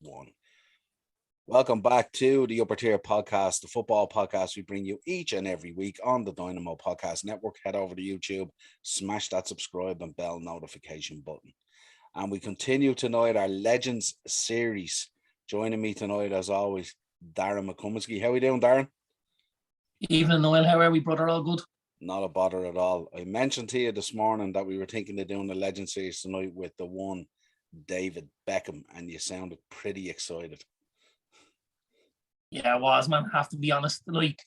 One. Welcome back to the Upper Tier Podcast, the football podcast we bring you each and every week on the Dynamo Podcast Network. Head over to YouTube, smash that subscribe and bell notification button. And we continue tonight our Legends series. Joining me tonight, as always, Darren McCummiskey. How are we doing, Darren? Evening, Niall. How are we, brother? All good? Not a bother at all. I mentioned to you this morning that we were thinking of doing the Legends series tonight with the one David Beckham, and you sounded pretty excited. Yeah, I was, man. I have to be honest. Like,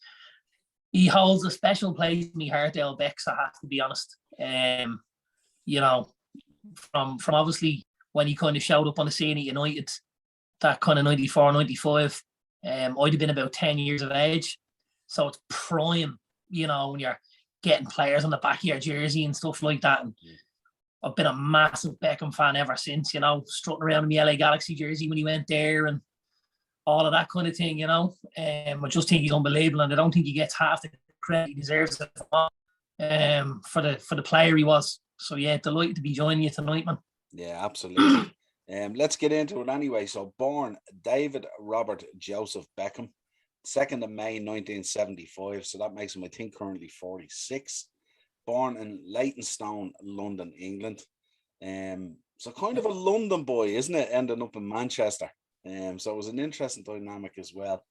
he holds a special place in my heart, Dale Becks, I have to be honest. You know, from obviously when he kind of showed up on the scene at United, that kind of 94, 95, I'd have been about 10 years of age. So it's prime, you know, when you're getting players on the back of your jersey and stuff like that. And I've been a massive Beckham fan ever since, you know, strutting around in the LA Galaxy jersey when he went there and all of that kind of thing, you know. I just think he's unbelievable, and I don't think he gets half the credit he deserves for the player he was. So yeah, delighted to be joining you tonight, man. Yeah, absolutely. Let's get into it anyway. So, born David Robert Joseph Beckham, 2nd of May 1975. So that makes him, I think, currently 46. Born in Leytonstone, London, England. So kind of a London boy, isn't it? Ending up in Manchester. So it was an interesting dynamic as well.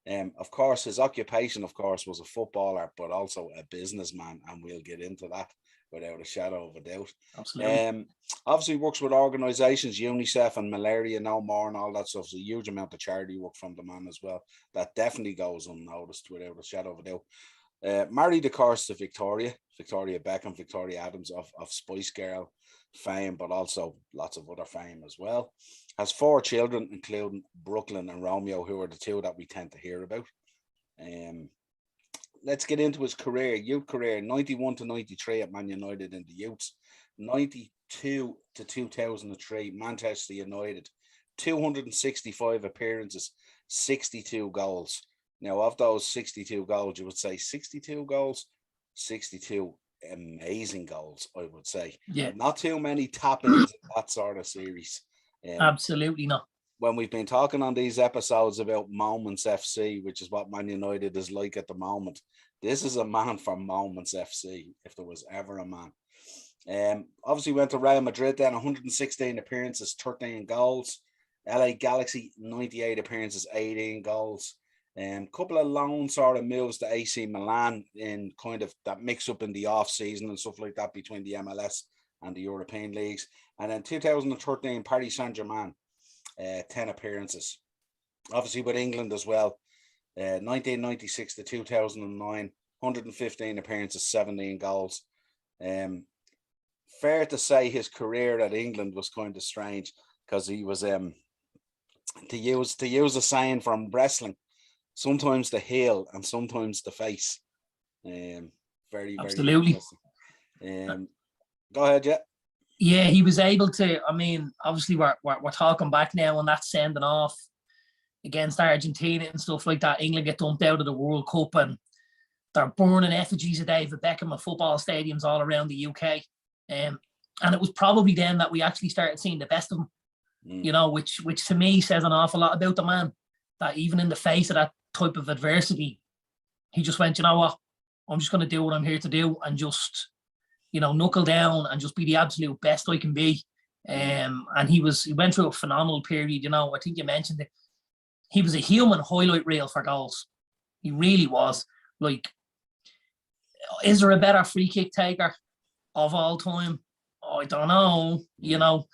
Of course, his occupation, of course, was a footballer, but also a businessman, and we'll get into that without a shadow of a doubt. Absolutely. Obviously works with organisations, UNICEF and Malaria No More and all that stuff. So a huge amount of charity work from the man as well. That definitely goes unnoticed without a shadow of a doubt. Married, of course, to Victoria Beckham, Victoria Adams of Spice Girl fame, but also lots of other fame as well. Has 4 children, including Brooklyn and Romeo, who are the 2 that we tend to hear about. Let's get into his career, youth career, 91 to 93 at Man United in the youths, 92 to 2003, Manchester United, 265 appearances, 62 goals. Now, of those 62 goals, you would say 62 goals, 62 amazing goals, I would say. Yeah. Not too many tap-ins in that sort of series. Absolutely not. When we've been talking on these episodes about Moments FC, which is what Man United is like at the moment, this is a man for Moments FC, if there was ever a man. Obviously went to Real Madrid then, 116 appearances, 13 goals. LA Galaxy, 98 appearances, 18 goals. Couple of loan sort of moves to AC Milan in kind of that mix up in the off season and stuff like that between the MLS and the European leagues. And then 2013 Paris Saint-Germain, 10 appearances. Obviously with England as well, 1996 to 2009, 115 appearances, 17 goals. Fair to say his career at England was kind of strange because he was to use a saying from wrestling, sometimes the heel and sometimes the face. Very absolutely. Go ahead, yeah. Yeah, he was able to. I mean, obviously, we're talking back now on that sending off against Argentina and stuff like that. England get dumped out of the World Cup, and they're burning effigies of David Beckham at football stadiums all around the UK. And it was probably then that we actually started seeing the best of him. You know, which to me says an awful lot about the man. That even in the face of that type of adversity, he just went, you know what, I'm just going to do what I'm here to do and just, you know, knuckle down and just be the absolute best I can be. And he went through a phenomenal period. You know, I think you mentioned it. He was a human highlight reel for goals. He really was. Like, is there a better free kick taker of all time? I don't know. You know,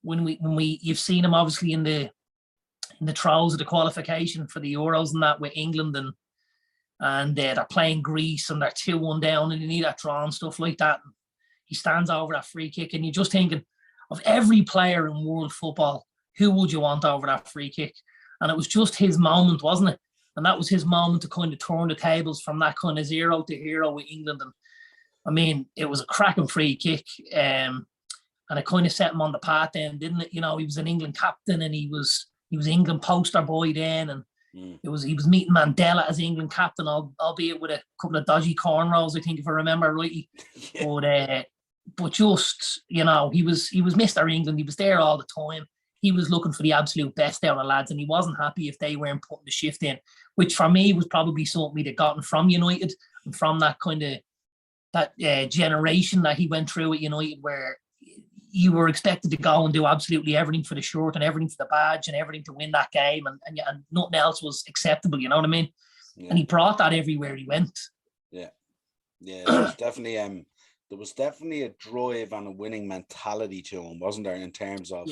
when you've seen him obviously in the throes of the qualification for the Euros and that with England, and they're playing Greece and they're 2-1 down and you need that draw and stuff like that. And he stands over that free kick and you're just thinking of every player in world football, who would you want over that free kick? And it was just his moment, wasn't it? And that was his moment to kind of turn the tables from that kind of 0 to hero with England. And I mean, it was a cracking free kick. And it kind of set him on the path then, didn't it? You know, he was an England captain and he was England poster boy then, and he was meeting Mandela as England captain, albeit with a couple of dodgy cornrows, I think, if I remember rightly. Yeah. But just, you know, he was Mr. England. He was there all the time. he was looking for the absolute best out of lads, and he wasn't happy if they weren't putting the shift in, which for me was probably something he'd gotten from United and from that kind of generation that he went through at United, where you were expected to go and do absolutely everything for the shirt and everything for the badge and everything to win that game, and nothing else was acceptable. You know what I mean? Yeah. And he brought that everywhere he went. Yeah, there was definitely a drive and a winning mentality to him, wasn't there? In terms of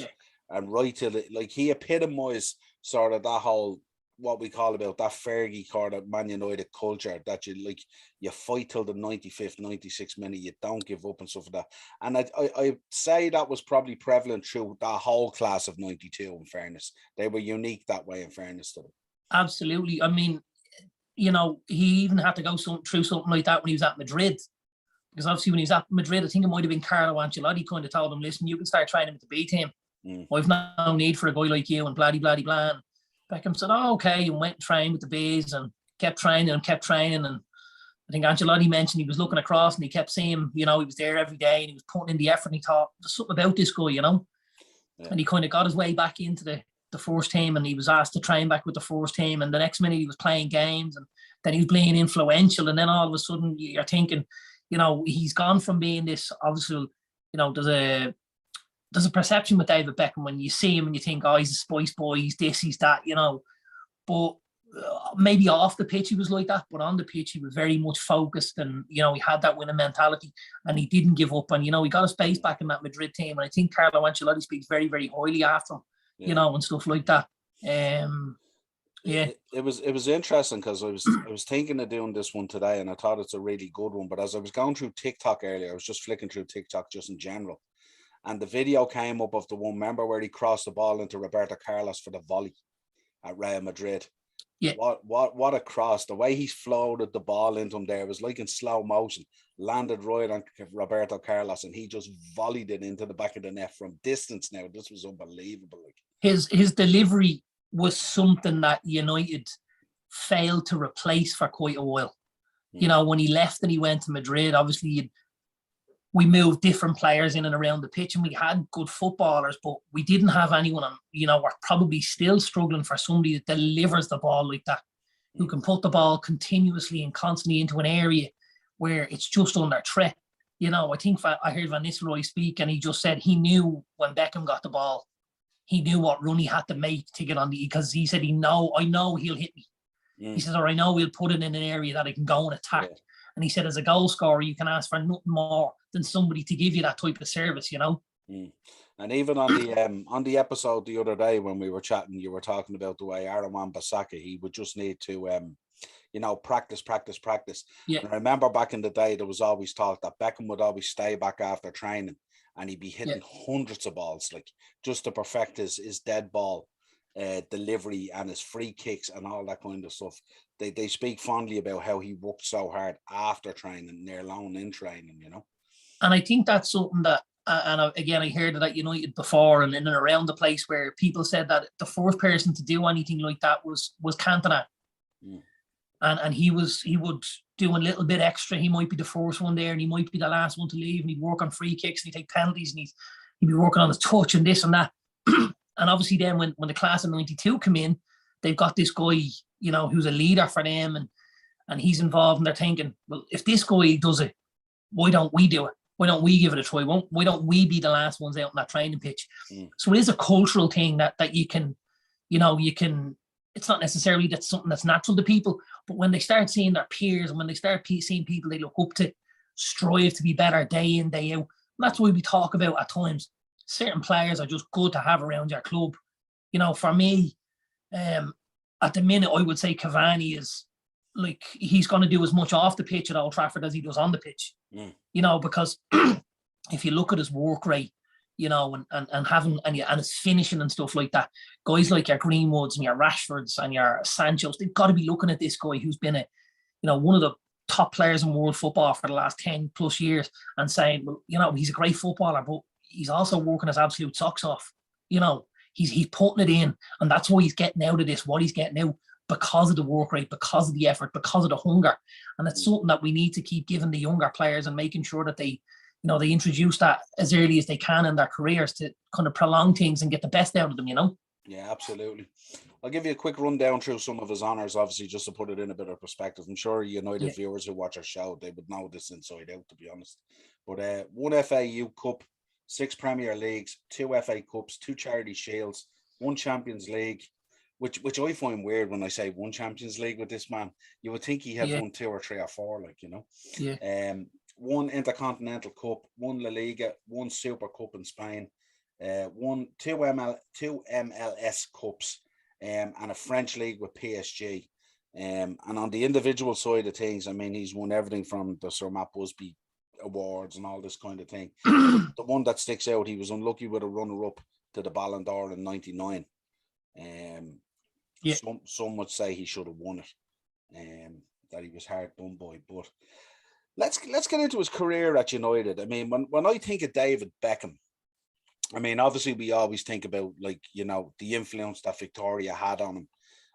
and right to like he epitomized sort of that whole what we call about that Fergie kind of Man United culture, that you fight till the 95th, 96th minute, you don't give up and stuff like that. And I say that was probably prevalent through that whole class of 92, in fairness. They were unique that way, in fairness to them. Absolutely. I mean, you know, he even had to go through something like that when he was at Madrid. Because obviously when he was at Madrid, I think it might have been Carlo Ancelotti kind of told him, listen, you can start training with the B team. I've no need for a guy like you, and blah. Beckham said, oh, okay, and went and trained with the Bs and kept training. And I think Ancelotti mentioned he was looking across and he kept seeing him, you know, he was there every day and he was putting in the effort, and he thought, there's something about this guy, you know. Yeah. And he kind of got his way back into the first team, and he was asked to train back with the first team, and the next minute he was playing games, and then he was playing influential, and then all of a sudden you're thinking, you know, he's gone from being this, obviously, you know, there's a perception with David Beckham when you see him and you think, oh, he's a Spice Boy, he's this, he's that, you know. But maybe off the pitch he was like that, but on the pitch he was very much focused, and, you know, he had that winning mentality and he didn't give up. And, you know, he got his space back in that Madrid team. And I think Carlo Ancelotti speaks very, very highly after him, you know, and stuff like that. It was interesting because I was thinking of doing this one today, and I thought it's a really good one. But as I was going through TikTok earlier, I was just flicking through TikTok just in general, and the video came up of the one, remember, where he crossed the ball into Roberto Carlos for the volley at Real Madrid. Yeah. What a cross. The way he floated the ball into him there, it was like in slow motion, landed right on Roberto Carlos, and he just volleyed it into the back of the net from distance. Now, this was unbelievable. His delivery was something that United failed to replace for quite a while. You know, when he left and he went to Madrid, obviously we moved different players in and around the pitch, and we had good footballers, but we didn't have anyone, you know, we're probably still struggling for somebody that delivers the ball like that, who can put the ball continuously and constantly into an area where it's just under threat. You know, I think I heard Van Nistelrooy speak, and he just said he knew when Beckham got the ball, he knew what run he had to make to get on because he said, I know he'll hit me. He says, or I know we'll put it in an area that I can go and attack. Yeah. And he said, as a goal scorer, you can ask for nothing more than somebody to give you that type of service, you know. And even on the episode the other day when we were chatting, you were talking about the way Aaron Wan-Bissaka, he would just need to, you know, practice. Yeah. And I remember back in the day, there was always talk that Beckham would always stay back after training, and he'd be hitting hundreds of balls, like just to perfect his dead ball delivery and his free kicks and all that kind of stuff. They speak fondly about how he worked so hard after training, near alone in training, you know. And I think that's something that, and again, I heard it at United before and in and around the place, where people said that the fourth person to do anything like that was Cantona. And he would do a little bit extra. He might be the first one there, and he might be the last one to leave, and he'd work on free kicks, and he'd take penalties, and he'd be working on his touch and this and that. And obviously then when the class of 92 come in, they've got this guy, you know, who's a leader for them, and he's involved, and they're thinking, well, if this guy does it, why don't we do it? Why don't we give it a try? Why don't we be the last ones out on that training pitch? So it is a cultural thing that you can, you know, it's not necessarily that's something that's natural to people, but when they start seeing their peers and when they start seeing people they look up to strive to be better day in, day out, that's why we talk about at times certain players are just good to have around your club. You know, for me, at the minute, I would say Cavani is like, he's going to do as much off the pitch at Old Trafford as he does on the pitch. You know, because if you look at his work rate, you know, and having and his finishing and stuff like that, guys like your Greenwoods and your Rashfords and your Sanchos, they've got to be looking at this guy who's been one of the top players in world football for the last 10 plus years and saying, well, you know, he's a great footballer, but he's also working his absolute socks off. You know, he's putting it in, and that's why he's getting out of this, what he's getting out, because of the work rate, because of the effort, because of the hunger. And it's something that we need to keep giving the younger players and making sure that they, they introduce that as early as they can in their careers to kind of prolong things and get the best out of them, Yeah, absolutely. I'll give you a quick rundown through some of his honours, obviously, just to put it in a bit of perspective. I'm sure United viewers who watch our show, they would know this inside out, to be honest. But one FAU Cup, 6 Premier Leagues, 2 FA Cups, 2 Charity Shields, 1 Champions League, which I find weird when I say 1 Champions League with this man. You would think he had 1, 2 or 3 or 4, Yeah. 1 Intercontinental Cup, 1 La Liga, 1 Super Cup in Spain, 2 MLS Cups, and a French league with PSG. And on the individual side of things, I mean, he's won everything from the Sir Matt Busby awards and all this kind of thing. The one that sticks out, he was unlucky with a runner-up to the Ballon d'Or in '99. Some would say he should have won it, that he was hard done by. But let's get into his career at United. I mean, when I think of David Beckham, I mean, obviously we always think about, like, the influence that Victoria had on him.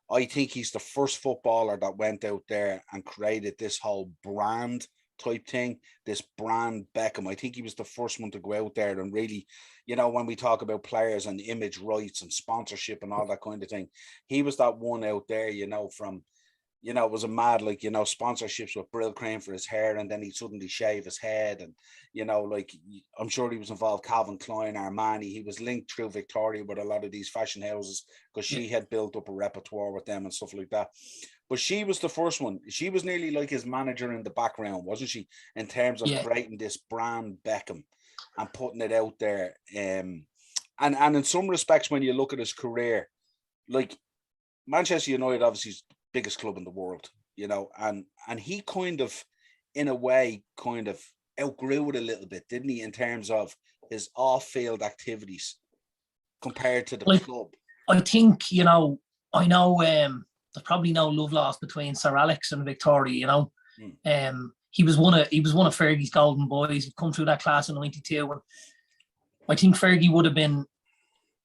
I think he's the first footballer that went out there and created this whole brand type thing, this brand Beckham. I think he was the first one to go out there and really, when we talk about players and image rights and sponsorship and all that kind of thing, he was that one out there, from, it was a mad, like, sponsorships with Brill Cream for his hair, and then he'd suddenly shave his head. And, like, I'm sure he was involved, Calvin Klein, Armani. He was linked through Victoria with a lot of these fashion houses because she had built up a repertoire with them and stuff like that. But she was the first one. She was nearly like his manager in the background, wasn't she? In terms of creating this brand Beckham and putting it out there. And in some respects, when you look at his career, like, Manchester United obviously is the biggest club in the world, and he kind of, in a way, kind of outgrew it a little bit, didn't he, in terms of his off-field activities compared to the club? I think, I know there's probably no love lost between Sir Alex and Victoria, he was one of Fergie's golden boys. He'd come through that class in '92, and I think Fergie would have been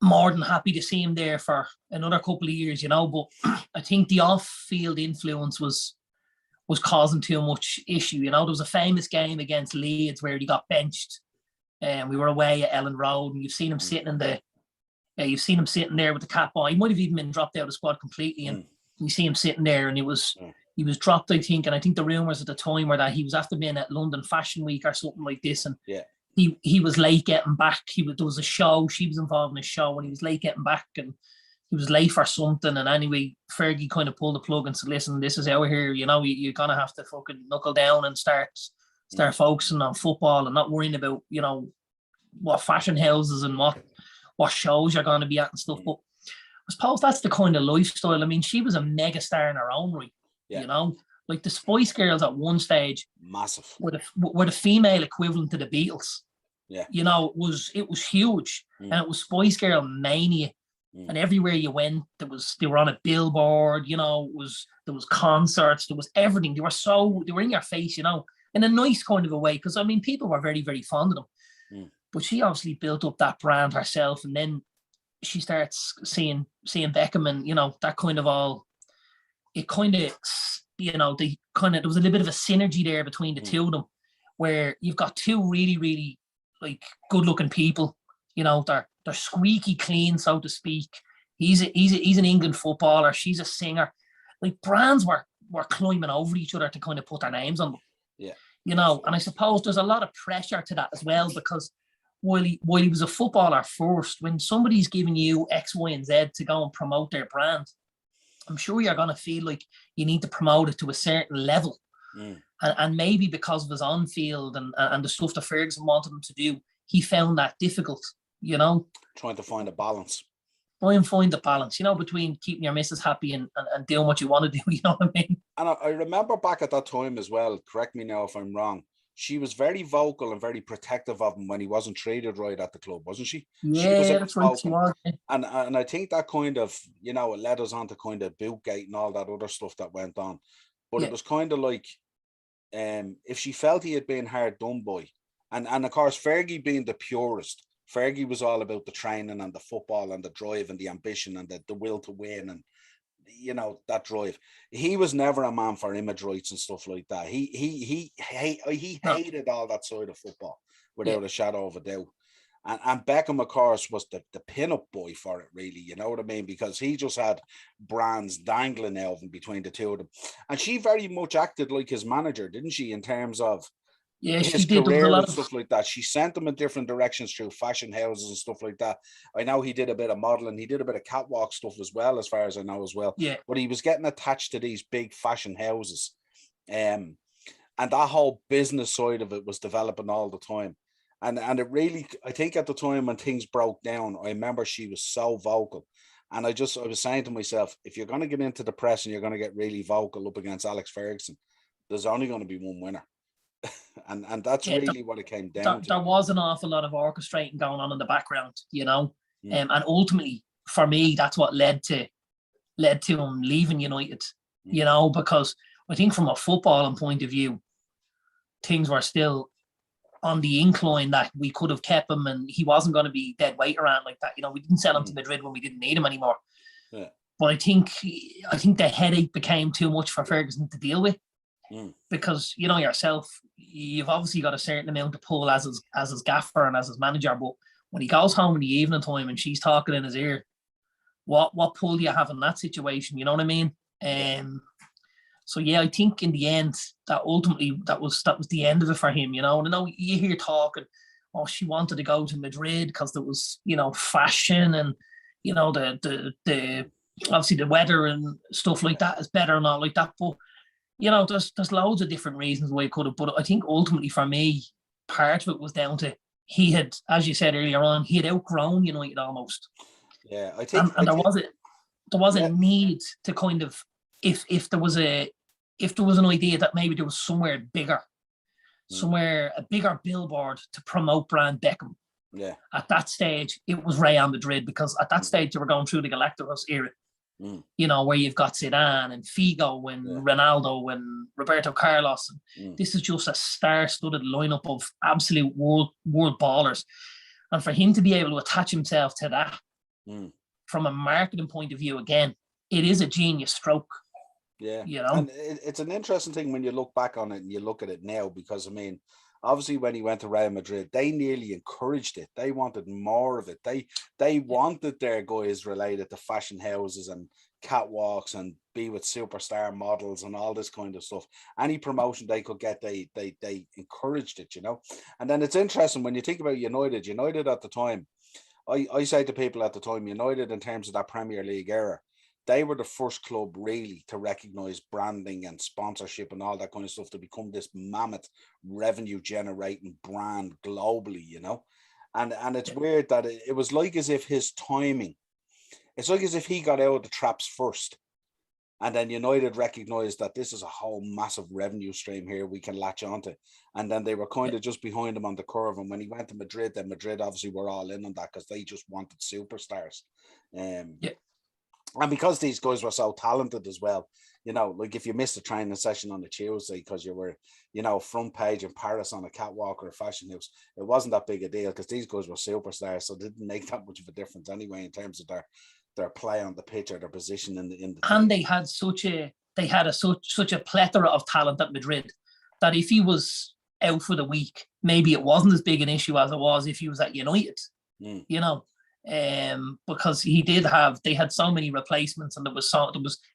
more than happy to see him there for another couple of years, but I think the off-field influence was causing too much issue. There was a famous game against Leeds where he got benched, and we were away at Ellen Road, and you've seen him sitting there with the cap on. He might have even been dropped out of the squad completely, and you see him sitting there, and he was dropped, I think. And I think the rumours at the time were that he was after being at London Fashion Week or something like this, and he was late getting back. There was a show, she was involved in a show, and he was late getting back, and he was late for something. And anyway, Fergie kind of pulled the plug and said, "Listen, this is out here. You're gonna have to fucking knuckle down and start focusing on football and not worrying about what fashion houses and what shows you're going to be at and stuff." But I suppose that's the kind of lifestyle. I mean, she was a mega star in her own right. Like the Spice Girls at one stage, massive, were the female equivalent to the Beatles. Yeah, it was huge, and it was Spice Girl mania, and everywhere you went, they were on a billboard. There was concerts, there was everything. They were in your face, in a nice kind of a way, because I mean, people were very, very fond of them. But she obviously built up that brand herself, and then she starts seeing Beckham, and that kind of all. It kind of, there was a little bit of a synergy there between the two of them, where you've got two really, really like good-looking people. They're squeaky clean, so to speak. He's an England footballer. She's a singer. Like, brands were climbing over each other to kind of put their names on them. Yeah. And I suppose there's a lot of pressure to that as well, because while he was a footballer first, when somebody's giving you X, Y, and Z to go and promote their brand, I'm sure you're going to feel like you need to promote it to a certain level. And maybe because of his on-field and the stuff that Ferguson wanted him to do, he found that difficult, Trying to find a balance. Try and find the balance, between keeping your missus happy and doing what you want to do, you know what I mean? And I remember back at that time as well, correct me now if I'm wrong, she was very vocal and very protective of him when he wasn't treated right at the club, wasn't she? Yeah, that's right. She was. And I think that kind of, it led us on to kind of Bootgate and all that other stuff that went on. But it was kind of like, if she felt he had been hard done by, and of course, Fergie being the purist, Fergie was all about the training and the football and the drive and the ambition and the will to win and, that drive. He was never a man for image rights and stuff like that. He hated all that side of football. without a shadow of a doubt. And Beckham, of course, was the pin-up boy for it, really. You know what I mean? Because he just had brands dangling out between the two of them. And she very much acted like his manager, didn't she, in terms of she his did. There was a career lot and of stuff like that. She sent him in different directions through fashion houses and stuff like that. I know he did a bit of modeling. He did a bit of catwalk stuff as well, as far as I know as well. yeah. But he was getting attached to these big fashion houses. And that whole business side of it was developing all the time. And it really, I think at the time when things broke down, I remember she was so vocal. And I was saying to myself, if you're going to get into the press and you're going to get really vocal up against Alex Ferguson, there's only going to be one winner. and that's really what it came down to. There was an awful lot of orchestrating going on in the background, you know. And ultimately, for me, that's what led to him leaving United, you know, because I think from a footballing point of view, things were still on the incline that we could have kept him and he wasn't going to be dead weight around like that. You know, we didn't sell him to Madrid when we didn't need him anymore. Yeah. But I think the headache became too much for Ferguson to deal with. Because, you know, yourself, you've obviously got a certain amount to pull as his gaffer and as his manager, but when he goes home in the evening time and she's talking in his ear, what pull do you have in that situation? You know what I mean? So yeah, I think in the end that ultimately that was the end of it for him, you know. And I know you hear talking, oh, she wanted to go to Madrid because there was, you know, fashion and, you know, the obviously the weather and stuff like that is better and all like that. But, you know, there's loads of different reasons why he could have. But I think ultimately for me, part of it was down to he had, as you said earlier on, he had outgrown United almost. Yeah, I think, and there was a need to kind of, if there was an idea that maybe there was somewhere bigger, somewhere a bigger billboard to promote brand Beckham. Yeah. At that stage, it was Real Madrid, because at that stage you were going through the Galacticos era. You know, where you've got Zidane and Figo and Ronaldo and Roberto Carlos. This is just a star-studded lineup of absolute world ballers. And for him to be able to attach himself to that from a marketing point of view, again, it is a genius stroke. Yeah, you know, and it's an interesting thing when you look back on it and you look at it now, because I mean, obviously when he went to Real Madrid, they nearly encouraged it. They wanted more of it. They wanted their guys related to fashion houses and catwalks and be with superstar models and all this kind of stuff. Any promotion they could get, they encouraged it, you know. And then it's interesting when you think about United at the time. I say to people at the time, United in terms of that Premier League era, they were the first club really to recognize branding and sponsorship and all that kind of stuff to become this mammoth revenue generating brand globally, you know. And it's weird that it was like as if his timing, it's like as if he got out of the traps first. And then United recognized that this is a whole massive revenue stream here we can latch onto. And then they were kind of just behind him on the curve. And when he went to Madrid, then Madrid obviously were all in on that because they just wanted superstars. And because these guys were so talented as well, you know, like if you missed a training session on a Tuesday because you were, you know, front page in Paris on a catwalk or a fashion house, it wasn't that big a deal because these guys were superstars. So it didn't make that much of a difference anyway in terms of their play on the pitch or their position in the team. And they had such a plethora of talent at Madrid that if he was out for the week, maybe it wasn't as big an issue as it was if he was at United, you know. Because they had so many replacements, and there was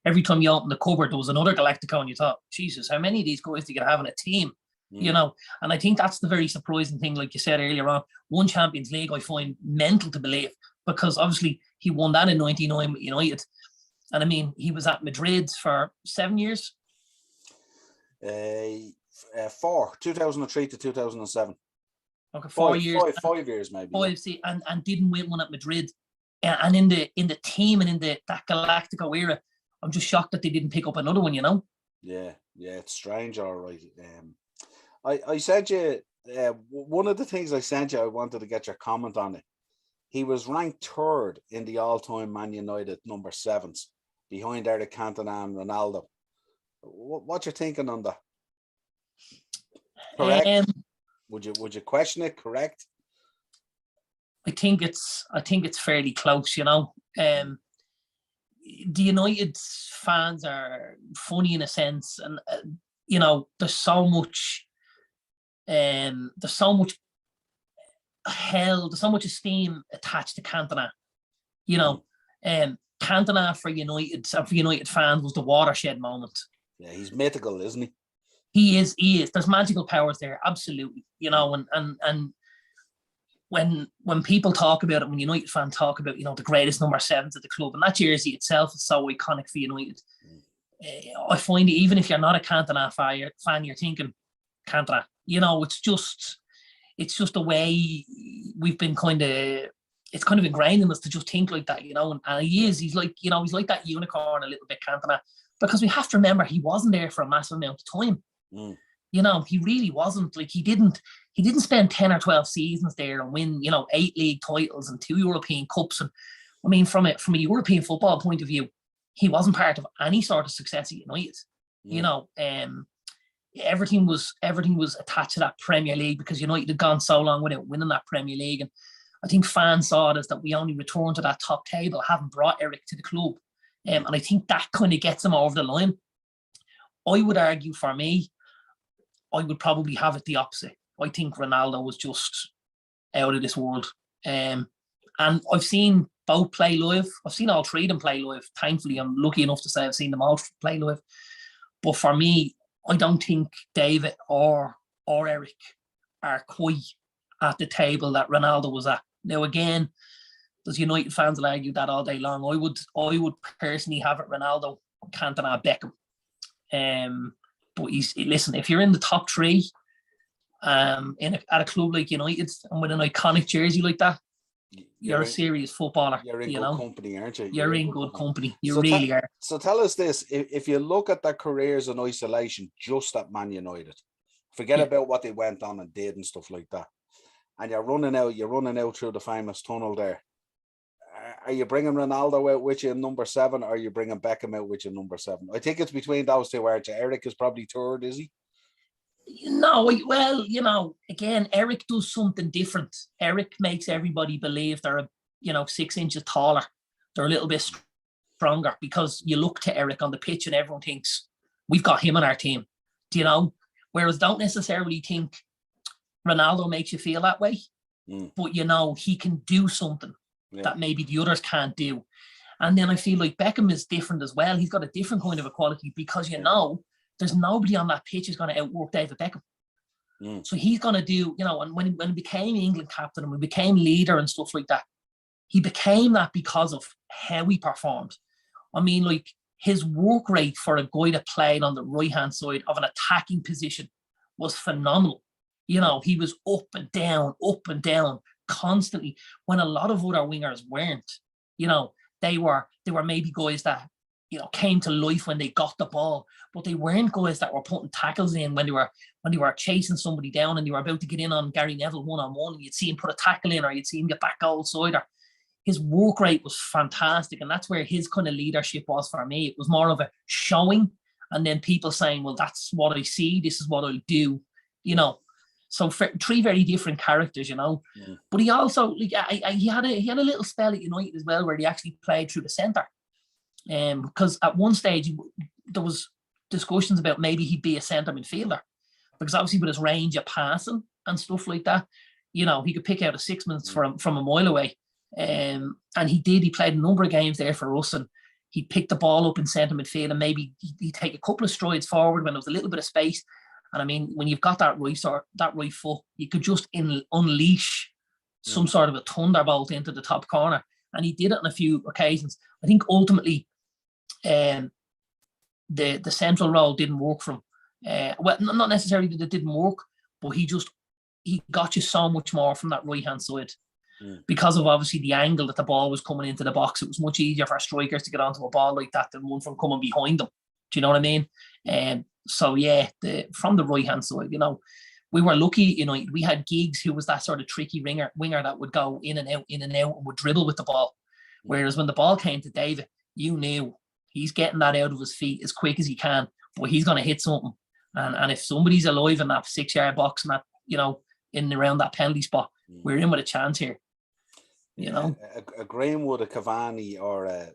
every time you opened the cupboard there was another Galactico, and you thought, Jesus, how many of these guys do you have in a team? You know. And I think that's the very surprising thing, like you said earlier on. One Champions League I find mental to believe, because obviously he won that in '99 with United, and I mean he was at Madrid for 7 years. 2003 to 2007. Okay, 4 years. 5 years maybe. And didn't win one at Madrid. And in the team and in that Galactico era, I'm just shocked that they didn't pick up another one, you know? Yeah, it's strange, all right. I sent you, one of the things I sent you, I wanted to get your comment on it. He was ranked third in the all-time Man United number sevens, behind Eric Cantona and Ronaldo. What you thinking on that? Correct? Would you question it? Correct? I think it's fairly close, you know. The United fans are funny in a sense, and you know, there's so much held, so much esteem attached to Cantona. You know, Cantona for United fans was the watershed moment. Yeah, he's mythical, isn't he? He is. There's magical powers there, absolutely. You know, and when people talk about it, when United fans talk about, you know, the greatest number 7s at the club, and that jersey itself is so iconic for United. I find even if you're not a Cantona fan, you're thinking Cantona. You know, it's just the way we've been it's kind of ingrained in us to just think like that, you know. And he's like that unicorn a little bit, Cantona, because we have to remember he wasn't there for a massive amount of time. You know, he really wasn't. Like, he didn't spend 10 or 12 seasons there and win, you know, 8 league titles and 2 European Cups. And I mean, from a European football point of view, he wasn't part of any sort of success at United. You know, everything was attached to that Premier League because United had gone so long without winning that Premier League. And I think fans saw it as that we only returned to that top table, having brought Eric to the club. And I think that kind of gets him over the line. I would argue, for me, I would probably have it the opposite. I think Ronaldo was just out of this world. And I've seen both play live. I've seen all three of them play live. Thankfully, I'm lucky enough to say I've seen them all play live. But for me, I don't think David or Eric are quite at the table that Ronaldo was at. Now, again, there's United fans will argue that all day long. I would personally have it Ronaldo, Cantona, Beckham. But listen, if you're in the top 3 at a club like United and with an iconic jersey like that, you're a serious footballer. You're in good company, aren't you? You're in good company. You really are. So tell us this: if you look at their careers in isolation, just at Man United, forget about what they went on and did and stuff like that, and you're running out through the famous tunnel there. Are you bringing Ronaldo out with you in number 7, or are you bringing Beckham out with you in number 7? I think it's between those two, aren't you? Eric is probably 3rd, is he? No, well, you know, again, Eric does something different. Eric makes everybody believe they're, 6 inches taller. They're a little bit stronger because you look to Eric on the pitch and everyone thinks, we've got him on our team, do you know? Whereas don't necessarily think Ronaldo makes you feel that way, but, you know, he can do something that maybe the others can't do. And then I feel like Beckham is different as well. He's got a different kind of a quality because, you know, there's nobody on that pitch who's going to outwork David Beckham. So he's going to do, you know, and when he became England captain and we became leader and stuff like that, he became that because of how he performed. I mean, like, his work rate for a guy that played on the right-hand side of an attacking position was phenomenal. You know, he was up and down constantly when a lot of other wingers weren't. You know, they were maybe guys that, you know, came to life when they got the ball, but they weren't guys that were putting tackles in when they were chasing somebody down and they were about to get in on Gary Neville one-on-one, and you'd see him put a tackle in or you'd see him get back outside. His work rate was fantastic, and that's where his kind of leadership was for me. It was more of a showing, and then people saying, well, that's what I see, this is what I'll do, you know. So 3 very different characters, you know. But he also, like, he had a little spell at United as well where he actually played through the centre. Because at one stage there was discussions about maybe he'd be a centre midfielder, because obviously with his range of passing and stuff like that, you know, he could pick out a 6 minutes from a mile away. And he played a number of games there for us, and he'd pick the ball up in centre midfield and maybe he'd take a couple of strides forward when there was a little bit of space. And I mean, when you've got that right foot, you could just unleash some sort of a thunderbolt into the top corner. And he did it on a few occasions. I think ultimately the central role didn't work for him. Well, not necessarily that it didn't work, but he got you so much more from that right-hand side. Because of obviously the angle that the ball was coming into the box. It was much easier for strikers to get onto a ball like that than one from coming behind them. Do you know what I mean? So yeah, from the right-hand side, you know, we were lucky, you know, we had Giggs, who was that sort of tricky winger that would go in and out and would dribble with the ball. Whereas when the ball came to David, you knew he's getting that out of his feet as quick as he can, but he's going to hit something. And if somebody's alive in that 6-yard box and that, you know, in and around that penalty spot, we're in with a chance here. You know, a Greenwood, a Cavani, or a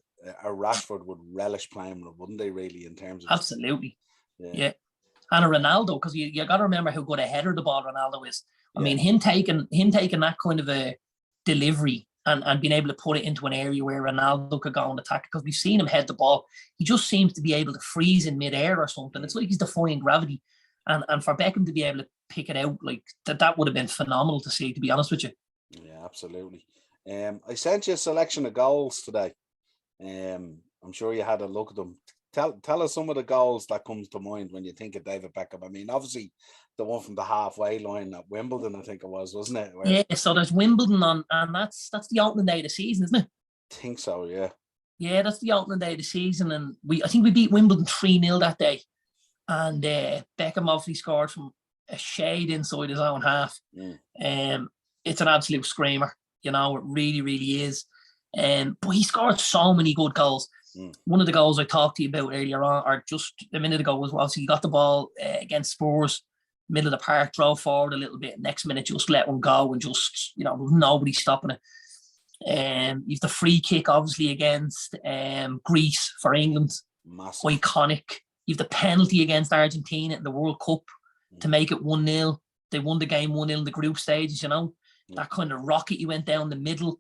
Rashford would relish playing with, wouldn't they? Really, in terms of absolutely, yeah. And a Ronaldo, because you got to remember how good a header the ball Ronaldo is. I Yeah. mean, him taking that kind of a delivery and being able to put it into an area where Ronaldo could go and attack, because we've seen him head the ball. He just seems to be able to freeze in midair or something. It's like he's defying gravity. And for Beckham to be able to pick it out like that would have been phenomenal to see, to be honest with you. Yeah, absolutely. I sent you a selection of goals today. I'm sure you had a look at them. Tell us some of the goals that comes to mind when you think of David Beckham. I mean, obviously the one from the halfway line at Wimbledon, I think it was, wasn't it? Yeah, so there's Wimbledon on, and that's the opening day of the season, isn't it? I think so, yeah. Yeah, that's the opening day of the season, and I think we beat Wimbledon 3-0 that day. And Beckham obviously scored from a shade inside his own half. It's an absolute screamer, it really, really is. But he scored so many good goals. One of the goals I talked to you about earlier on, or just a minute ago, was obviously he got the ball against Spurs, middle of the park, drove forward a little bit. Next minute, just let one go and just, nobody stopping it. You've the free kick, obviously, against Greece for England. Massive. Iconic. You've the penalty against Argentina in the World Cup to make it 1-0. They won the game 1-0 in the group stages, that kind of rocket you went down the middle.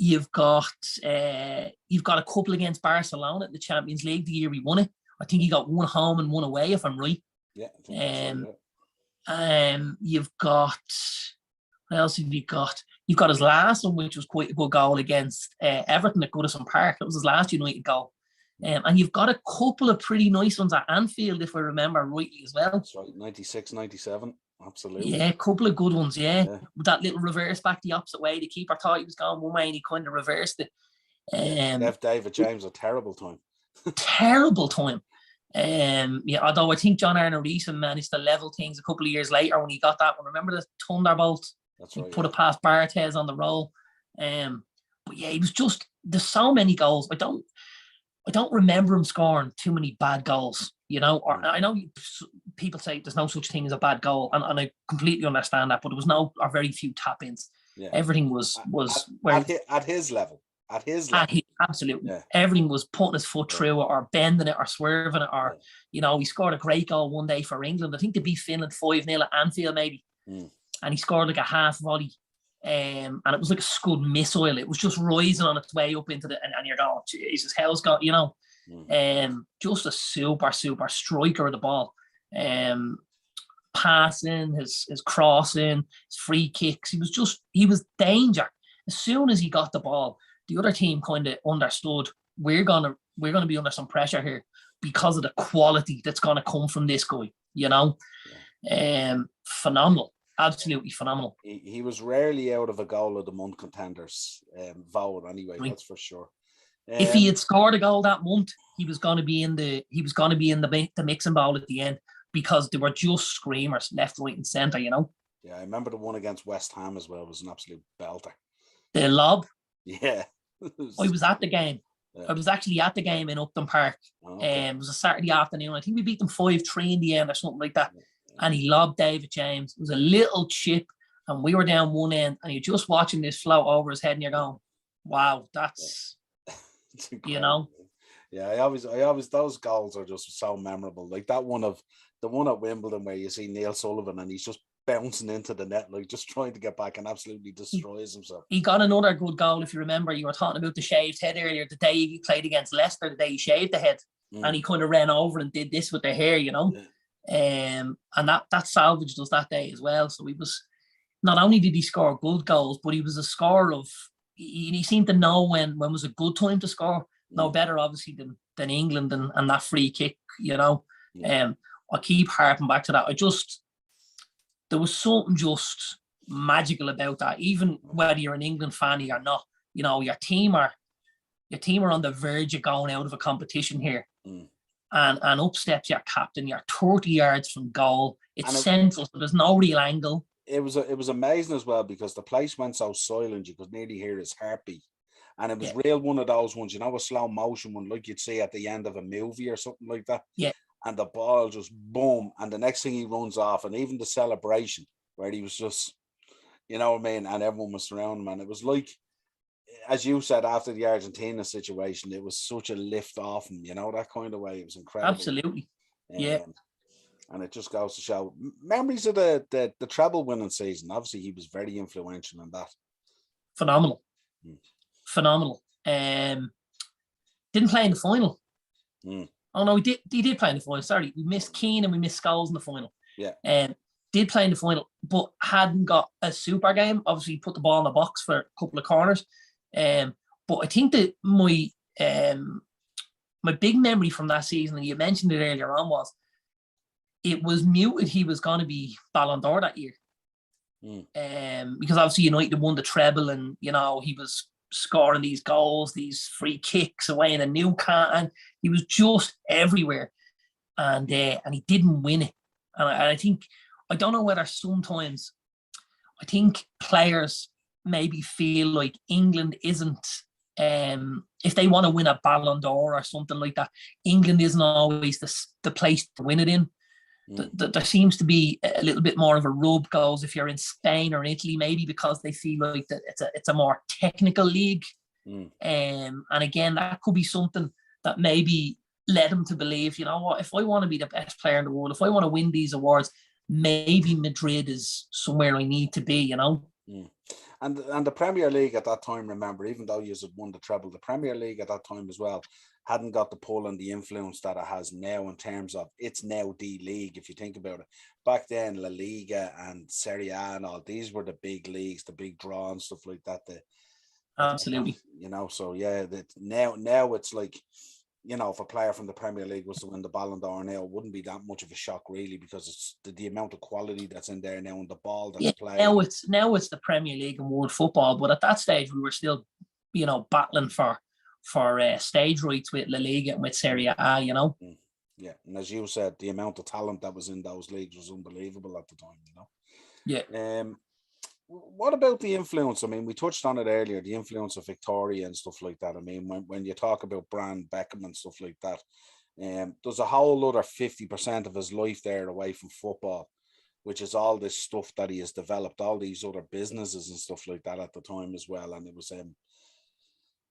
You've got a couple against Barcelona at the Champions League the year we won it. I think he got one home and one away, if I'm right. Yeah, I think that's right, yeah. You've got, what else have you got? You've got his last one, which was quite a good goal against Everton at Goodison Park. That was his last United goal. And you've got a couple of pretty nice ones at Anfield, if I remember rightly, as well. That's right, 96, 97. Absolutely. Yeah, a couple of good ones, yeah. With that little reverse back the opposite way. The keeper thought he was going one way and he kind of reversed it. Left David James a terrible time. Terrible time. Although I think John Arne Riise managed to level things a couple of years later when he got that one. Remember the Thunderbolt? That's right. He put it past Barthez on the roll. But yeah, he was just, there's so many goals. I don't remember him scoring too many bad goals, or I know people say there's no such thing as a bad goal, and I completely understand that, but there was no or very few tap-ins. Yeah. Everything was at his level. Absolutely. Yeah. Everything was putting his foot through it or bending it or swerving it, or he scored a great goal one day for England. I think they beat Finland 5-0 at Anfield maybe. And he scored like a half volley. And it was like a Scud missile. It was just rising on its way up into the, and you're going, Jesus, hell's got, just a super striker of the ball. Passing, his crossing, his free kicks. He was danger. As soon as he got the ball, the other team kind of understood we're gonna be under some pressure here because of the quality that's gonna come from this guy. Phenomenal. Absolutely phenomenal. He was rarely out of a goal of the month contenders vote anyway. Right. That's for sure. If he had scored a goal that month, he was going to be in the mixing bowl at the end, because they were just screamers left, right, and centre. Yeah, I remember the one against West Ham as well. It was an absolute belter. The lob. Yeah, I was at the game. Yeah. I was actually at the game in Upton Park. Okay. It was a Saturday afternoon. I think we beat them 5-3 in the end or something like that. And he lobbed David James. It was a little chip, and we were down one end, and you're just watching this float over his head, and you're going, "Wow, that's Yeah, I always those goals are just so memorable. Like the one at Wimbledon where you see Neil Sullivan and he's just bouncing into the net, like just trying to get back and absolutely destroys himself. He got another good goal, if you remember. You were talking about the shaved head earlier. The day he played against Leicester, the day he shaved the head, and he kind of ran over and did this with the hair, Yeah. And that salvaged us that day as well. So he was, not only did he score good goals, but he was a scorer of, he seemed to know when was a good time to score. No better obviously than England and that free kick, I keep harping back to that. There was something just magical about that, even whether you're an England fan or not. Your team are on the verge of going out of a competition here. And up steps your captain. You're 30 yards from goal. It's central, so there's no real angle. It was amazing as well, because the place went so silent you could nearly hear his heartbeat. And it was real one of those ones, a slow motion one like you'd see at the end of a movie or something like that. Yeah. And the ball just boom, and the next thing he runs off, and even the celebration where he was just, and everyone was surrounding him. And it was like, as you said, after the Argentina situation, it was such a lift off him, that kind of way. It was incredible. Absolutely. Yeah. And it just goes to show memories of the treble winning season. Obviously, he was very influential in that. Phenomenal. Phenomenal. Didn't play in the final. Oh no, he did play in the final. Sorry, we missed Keane and we missed Scholes in the final. Yeah. Did play in the final, but hadn't got a super game. Obviously, put the ball in the box for a couple of corners. But I think that my big memory from that season, and you mentioned it earlier on, was it was muted he was going to be Ballon d'Or that year. Because obviously United won the treble, and he was scoring these goals, these free kicks away in a new can, and he was just everywhere, and he didn't win it. And I think, I don't know whether sometimes I think players maybe feel like England isn't, if they want to win a Ballon d'Or or something like that, England isn't always the place to win it in. There seems to be a little bit more of a rub goes if you're in Spain or Italy, maybe because they feel like that it's a more technical league. And again, that could be something that maybe led them to believe, you know what, if I want to be the best player in the world, if I want to win these awards, maybe Madrid is somewhere I need to be, And the Premier League at that time, remember, even though you had won the treble, the Premier League at that time as well hadn't got the pull and the influence that it has now in terms of it's now the league, if you think about it. Back then, La Liga and Serie A and all, these were the big leagues, the big draw and stuff like that. Absolutely. So yeah, that now it's like, if a player from the Premier League was to win the Ballon d'Or now, it wouldn't be that much of a shock, really, because it's the amount of quality that's in there now and the ball that's played. Now it's the Premier League and world football, but at that stage we were still, battling for stage rights with La Liga and with Serie A, Yeah, and as you said, the amount of talent that was in those leagues was unbelievable at the time, Yeah. What about the influence? I mean, we touched on it earlier, the influence of Victoria and stuff like that. I mean, when you talk about Brand Beckham and stuff like that, there's a whole other 50% of his life there away from football, which is all this stuff that he has developed, all these other businesses and stuff like that at the time as well. And it was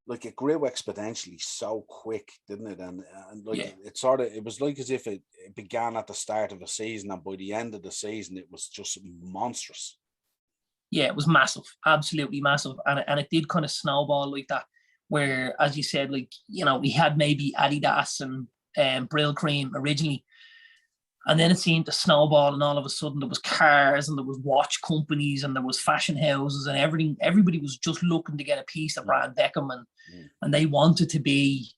like it grew exponentially so quick, didn't it? And it was like as if it began at the start of a season, and by the end of the season, it was just monstrous. Yeah, it was massive, absolutely massive, and it did kind of snowball like that. Where, as you said, like we had maybe Adidas and Brill Cream originally, and then it seemed to snowball, and all of a sudden there was cars and there was watch companies and there was fashion houses and everything. Everybody was just looking to get a piece of Brand Beckham, and they wanted to be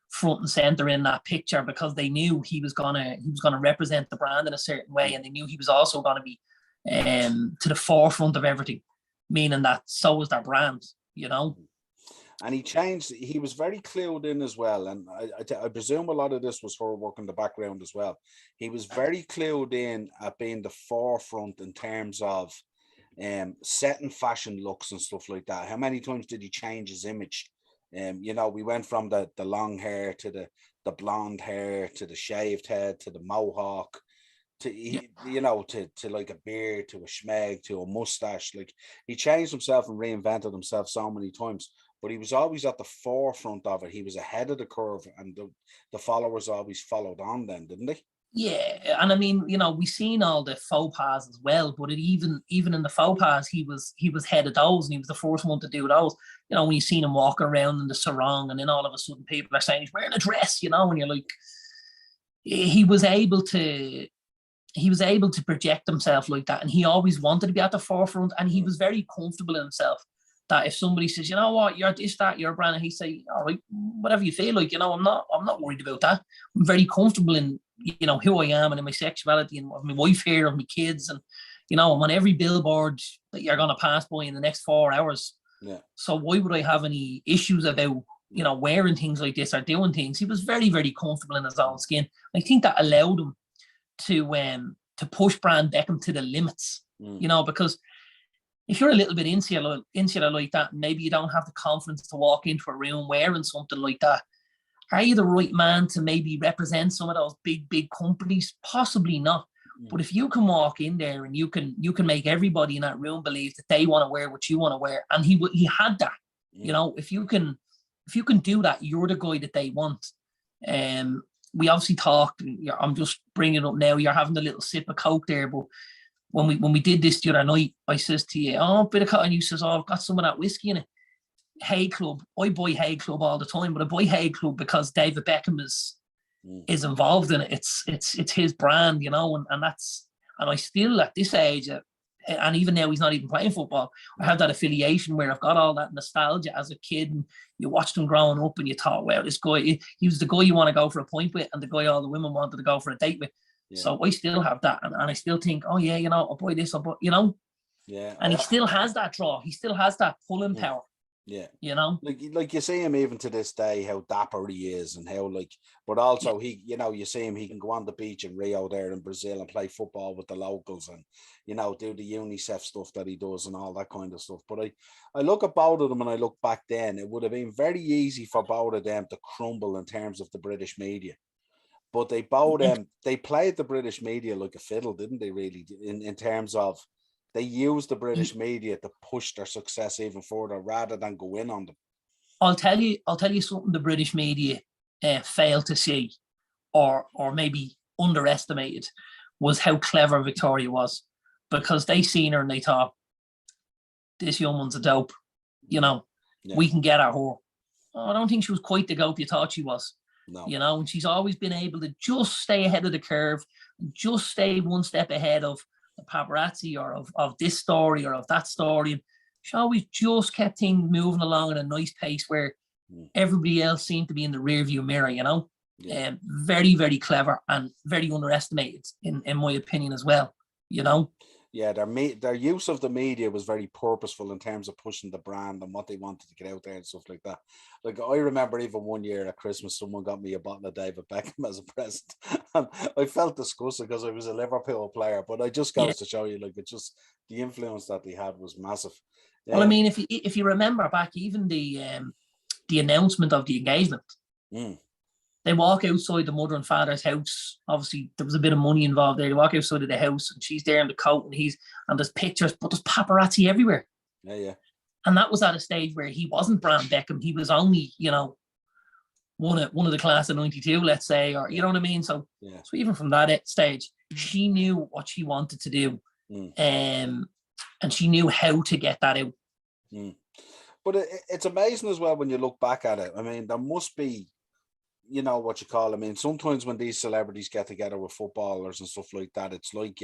front and center in that picture because they knew he was gonna represent the brand in a certain way, and they knew he was also gonna be to the forefront of everything, meaning that so was their brand, And he was very clued in as well, and I presume a lot of this was for work in the background as well. He was very clued in at being the forefront in terms of setting fashion looks and stuff like that. How many times did he change his image? We went from the long hair to the blonde hair to the shaved head to the mohawk, to like a beard, to a schmeg, to a mustache. Like, he changed himself and reinvented himself so many times, but he was always at the forefront of it. He was ahead of the curve, and the followers always followed on then, didn't they? Yeah, and I mean, we seen all the faux pas as well, but even in the faux pas, he was head of those, and he was the first one to do those. When you seen him walking around in the sarong, and then all of a sudden people are saying he's wearing a dress, and you're like, he was able to project himself like that, and he always wanted to be at the forefront, and he was very comfortable in himself. That if somebody says, you know what, you're this, that, you're brand, and he say, all right, whatever you feel like, I'm not worried about that. I'm very comfortable in, who I am and in my sexuality and my wife here and my kids, and I'm on every billboard that you're gonna pass by in the next 4 hours. Yeah. So why would I have any issues about wearing things like this or doing things? He was very, very comfortable in his own skin. I think that allowed him to push Brand Beckham to the limits, because if you're a little bit insular like that, maybe you don't have the confidence to walk into a room wearing something like that. Are you the right man to maybe represent some of those big companies? Possibly not. But if you can walk in there and you can make everybody in that room believe that they want to wear what you want to wear, and he had that. If you can do that, you're the guy that they want. we obviously talked. I'm just bringing it up now. You're having a little sip of Coke there, but when we did this the other night, I says to you, "Oh, a bit of Coke," and you says, "Oh, I've got some of that whiskey in it." Hay Club. I buy Hay Club all the time, but I buy Hay Club because David Beckham is involved in it. It's his brand, and that's, and I still at this age, and even now he's not even playing football, I have that affiliation where I've got all that nostalgia as a kid, and you watched him growing up and you thought, well, this guy, he was the guy you want to go for a pint with and the guy all the women wanted to go for a date with. Yeah. So I still have that, and I still think, oh yeah, I'll buy this, Yeah. And he still has that draw. He still has that pulling power. Yeah, like you see him even to this day, how dapper he is, and how but also he, you see him, he can go on the beach in Rio there in Brazil and play football with the locals, and do the UNICEF stuff that he does and all that kind of stuff. But I look at both of them and I look back then, it would have been very easy for both of them to crumble in terms of the British media. But they both they played the British media like a fiddle, didn't they? Really, in terms of, they use the British media to push their success even further rather than go in on them. I'll tell you something the British media failed to see, or maybe underestimated, was how clever Victoria was, because they seen her and they thought, this young one's a dope, we can get at her. Oh, I don't think she was quite the dope you thought she was. No. And she's always been able to just stay ahead of the curve, just stay one step ahead of the paparazzi or of this story or of that story. And she always just kept things moving along at a nice pace where everybody else seemed to be in the rearview mirror, Yeah. Very, very clever and very underestimated in my opinion as well, Yeah, their use of the media was very purposeful in terms of pushing the brand and what they wanted to get out there and stuff like that. Like, I remember even one year at Christmas, someone got me a bottle of David Beckham as a present. And I felt disgusted because I was a Liverpool player, but I just goes to show you, like, it's just the influence that they had was massive. Well, I mean, if you remember back, even the announcement of the engagement, they walk outside the mother and father's house. Obviously, there was a bit of money involved there. They walk outside of the house and she's there in the coat and there's pictures, but there's paparazzi everywhere. Yeah. And that was at a stage where he wasn't Brand Beckham. He was only, one of the class of 92, let's say, or you know what I mean? So even from that stage, she knew what she wanted to do. And she knew how to get that out. But it's amazing as well when you look back at it. I mean, there must be, what you call, I mean, sometimes when these celebrities get together with footballers and stuff like that, it's like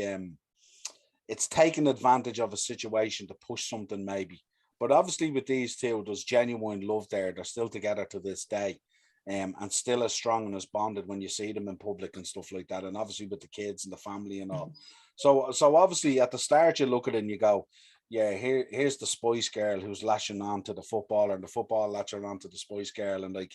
it's taking advantage of a situation to push something maybe. But obviously with these two, there's genuine love there. They're still together to this day, and still as strong and as bonded when you see them in public and stuff like that. And obviously with the kids and the family and all. So obviously at the start you look at it and you go, yeah, here's the Spice Girl who's lashing on to the footballer, and the football latching on to the Spice Girl, and like,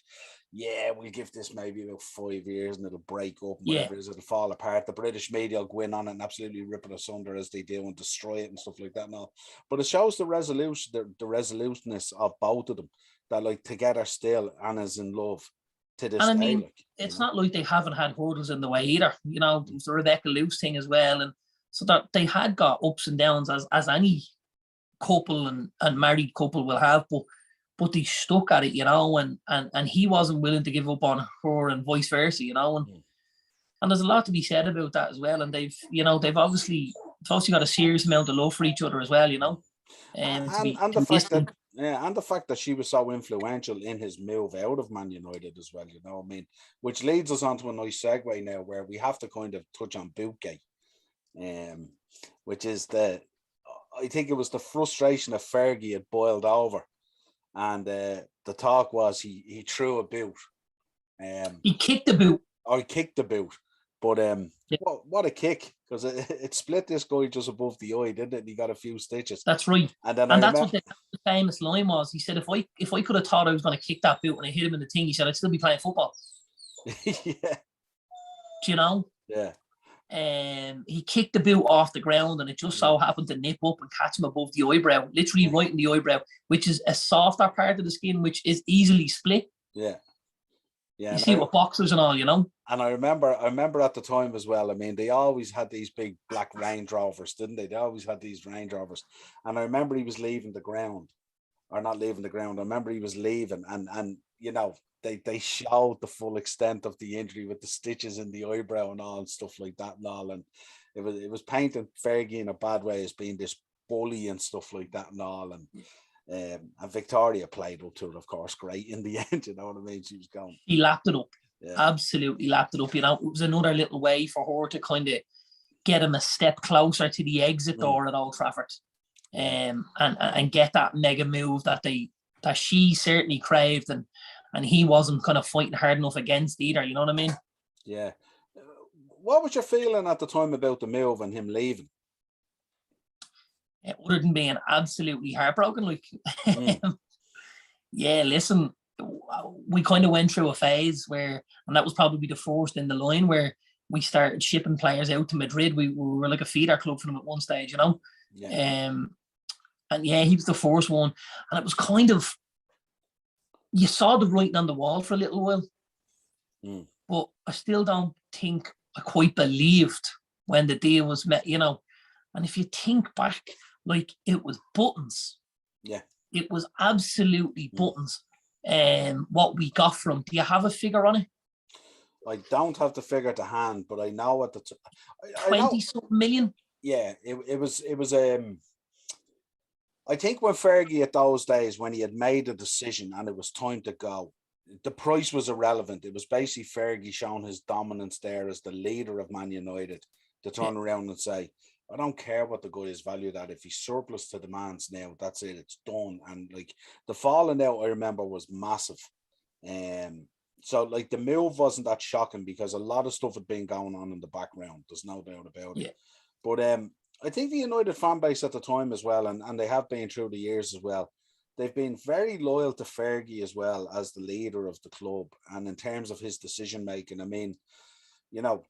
yeah, we'll give this maybe about 5 years and it'll break up, and whatever it is, it'll fall apart. The British media will go in on it and absolutely rip it asunder as they do and destroy it and stuff like that and all. But it shows the resolution, the resoluteness of both of them, that like together still, Anna's in love to this day. I mean, it's not like they haven't had hurdles in the way either. There's the Rebecca Luce thing as well, and so that they had got ups and downs as any couple and married couple will have, but they stuck at it, and he wasn't willing to give up on her and vice versa, and there's a lot to be said about that as well. And they've obviously got a serious amount of love for each other as well, and the fact that she was so influential in his move out of Man United as well, I mean, which leads us on to a nice segue now where we have to kind of touch on Bootgate, which is I think it was the frustration of Fergie had boiled over, and the talk was he threw a boot. He kicked the boot. Or he kicked the boot. But what a kick, because it split this guy just above the eye, didn't it? And he got a few stitches. That's right. And that's what the famous line was. He said, if I could have thought I was going to kick that boot and I hit him in the thing, he said, I'd still be playing football. Yeah. Do Yeah. He kicked the boot off the ground and it just so happened to nip up and catch him above the eyebrow, literally right in the eyebrow, which is a softer part of the skin, which is easily split. Yeah. You see what boxers and all, And I remember at the time as well, I mean, they always had these big black Range Rovers, didn't they? They always had these Range Rovers. And I remember he was leaving the ground, or not leaving the ground. I remember he was leaving and they showed the full extent of the injury with the stitches in the eyebrow and all and stuff like that and all. And it was painting Fergie in a bad way as being this bully and stuff like that and all. And Victoria played up to it, of course, great in the end. You know what I mean? She was going. He lapped it up. Yeah. Absolutely lapped it up. It was another little way for her to kind of get him a step closer to the exit door at Old Trafford, and get that mega move that she certainly craved, and he wasn't kind of fighting hard enough against either. You know what I mean? Yeah. What was your feeling at the time about the move and him leaving? Other than being absolutely heartbroken, like, yeah, listen, we kind of went through a phase where, and that was probably the first in the line, where we started shipping players out to Madrid. We were like a feeder club for them at one stage, you know. Yeah. And yeah, he was the first one, and it was kind of, you saw the writing on the wall for a little while, but I still don't think I quite believed when the deal was met, you know. And if you think back, like, it was buttons. Yeah. It was absolutely buttons. What we got from. Do you have a figure on it? I don't have the figure to hand, but I know at the 20-something million. Yeah, it was. I think when Fergie at those days, when he had made a decision and it was time to go, the price was irrelevant. It was basically Fergie showing his dominance there as the leader of Man United to turn around and say, I don't care what the guy is valued at. If he's surplus to demands now, that's it. It's done. And like the falling out, I remember, was massive. So like the move wasn't that shocking because a lot of stuff had been going on in the background. There's no doubt about it. But I think the United fan base at the time as well, and they have been through the years as well, they've been very loyal to Fergie as well as the leader of the club. And in terms of his decision making, I mean, you know,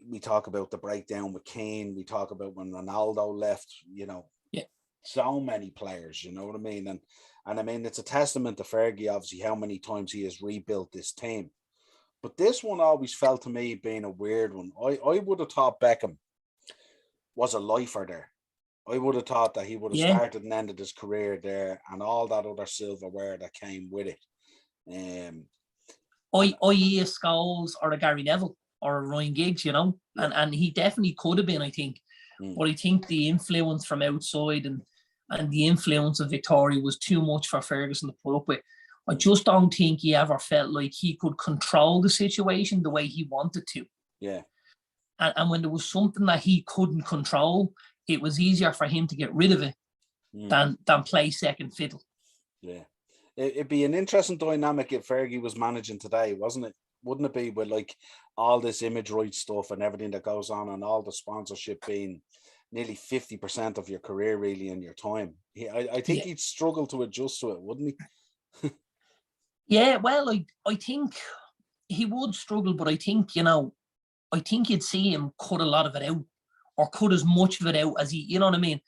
we talk about the breakdown with Kane. We talk about when Ronaldo left, you know, so many players, you know what I mean? And I mean, it's a testament to Fergie, obviously, how many times he has rebuilt this team. But this one always felt to me being a weird one. I would have thought Beckham was a lifer there. I would have thought that he would have started and ended his career there and all that other silverware that came with it. I.e. a Scholes or a Gary Neville or a Ryan Giggs, you know, and he definitely could have been, I think. But I think the influence from outside and the influence of Victoria was too much for Ferguson to put up with. I just don't think he ever felt like he could control the situation the way he wanted to. Yeah. And when there was something that he couldn't control, it was easier for him to get rid of it than play second fiddle. Yeah. It'd be an interesting dynamic if Fergie was managing today, wasn't it? Wouldn't it be, with like all this image rights stuff and everything that goes on and all the sponsorship being nearly 50% of your career really in your time? I think he'd struggle to adjust to it, wouldn't he? Yeah, well, I think he would struggle, but I think, you know, I think you'd see him cut a lot of it out or cut as much of it out as he, you know what I mean?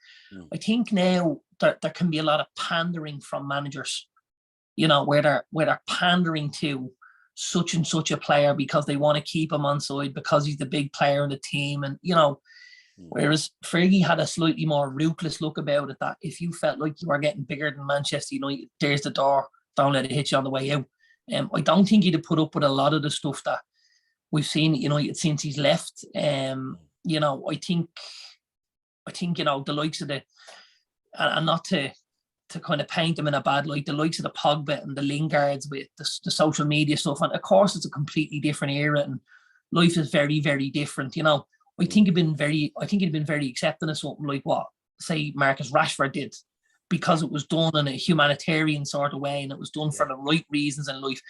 I think now there can be a lot of pandering from managers, you know, where they're pandering to such and such a player because they want to keep him on side because he's the big player in the team. And, you know, whereas Fergie had a slightly more ruthless look about it, that if you felt like you were getting bigger than Manchester United, there's the door, don't let it hit you on the way out. I don't think he'd have put up with a lot of the stuff that we've seen, you know, since he's left. You know, I think, you know, the likes of and not to kind of paint them in a bad light, the likes of the Pogba and the Lingards with the social media stuff. And of course, it's a completely different era and life is very, very different. You know, I think he'd been very accepting of something like what, say, Marcus Rashford did, because it was done in a humanitarian sort of way and it was done for the right reasons in life.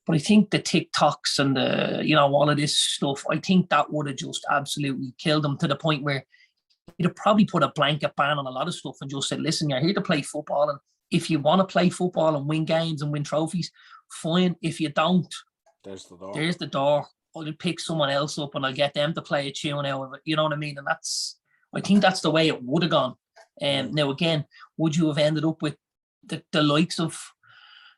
But I think the TikToks and the, you know, all of this stuff, I think that would have just absolutely killed him to the point where he'd have probably put a blanket ban on a lot of stuff and just said, listen, you're here to play football. And if you want to play football and win games and win trophies, fine. If you don't, there's the door. I'll pick someone else up and I'll get them to play a tune out of it. You know what I mean? And I think that's the way it would have gone. Now, again, would you have ended up with the likes of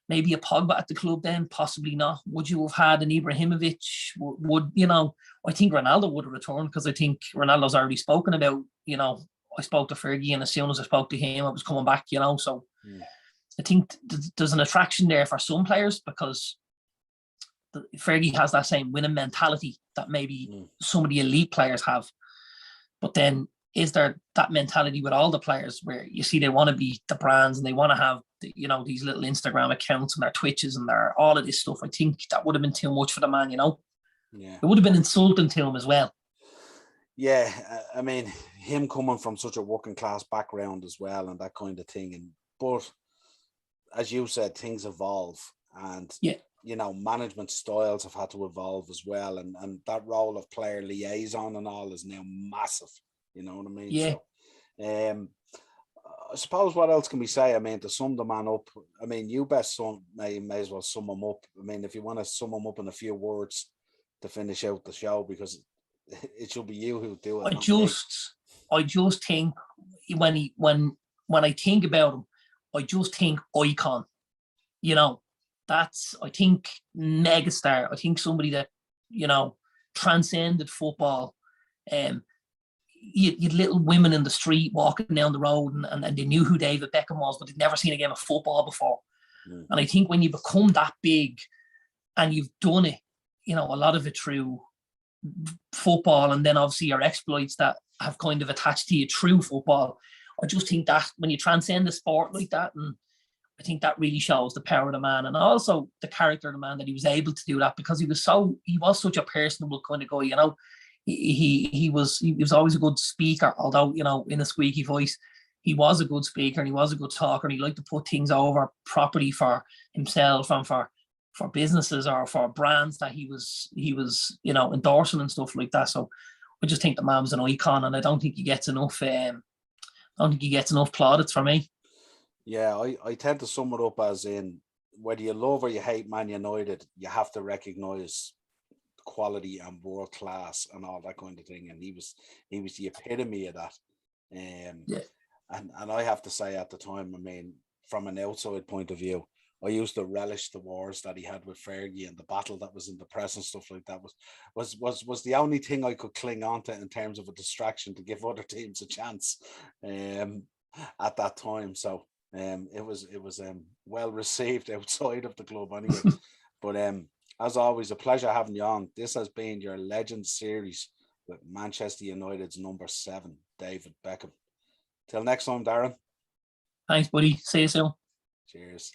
maybe a Pogba at the club then? Possibly not. Would you have had an Ibrahimovic? Would you know, I think Ronaldo would have returned because I think Ronaldo's already spoken about, you know, I spoke to Fergie and as soon as I spoke to him, I was coming back, you know. So I think there's an attraction there for some players because Fergie has that same winning mentality that maybe some of the elite players have. But then is there that mentality with all the players where you see they want to be the brands and they want to have, you know, these little Instagram accounts and their Twitches and their all of this stuff? I think that would have been too much for the man, you know? Yeah. It would have been insulting to him as well. Yeah, I mean, him coming from such a working class background as well and that kind of thing. But as you said, things evolve and, you know, management styles have had to evolve as well. And that role of player liaison and all is now massive. You know what I mean? Yeah. So, I suppose what else can we say? I mean, to sum the man up, I mean, you best may as well sum him up. I mean, if you want to sum him up in a few words to finish out the show, because it should be you who do it. I just think when I think about him, I just think icon. You know, that's, I think, megastar. I think somebody that, you know, transcended football. You had little women in the street walking down the road and they knew who David Beckham was, but they'd never seen a game of football before. And I think when you become that big and you've done it, you know, a lot of it through football and then obviously your exploits that have kind of attached to you through football, I just think that when you transcend the sport like that, and I think that really shows the power of the man and also the character of the man, that he was able to do that because he was such a personable kind of guy, you know. He was always a good speaker, although, you know, in a squeaky voice. He was a good speaker and he was a good talker and he liked to put things over properly for himself and for businesses or for brands that he was, you know, endorsing and stuff like that. So I just think the man was an icon and I don't think he gets enough plaudits from me. Yeah, I tend to sum it up as in, whether you love or you hate Man United, you have to recognise quality and world class and all that kind of thing, and he was the epitome of that. And I have to say, at the time, I mean, from an outside point of view, I used to relish the wars that he had with Fergie and the battle that was in the press and stuff like that. Was the only thing I could cling on to in terms of a distraction to give other teams a chance at that time. So it was well received outside of the club anyway. But as always, a pleasure having you on. This has been your Legends series with Manchester United's number 7, David Beckham. Till next time, Darren. Thanks, buddy. See you soon. Cheers.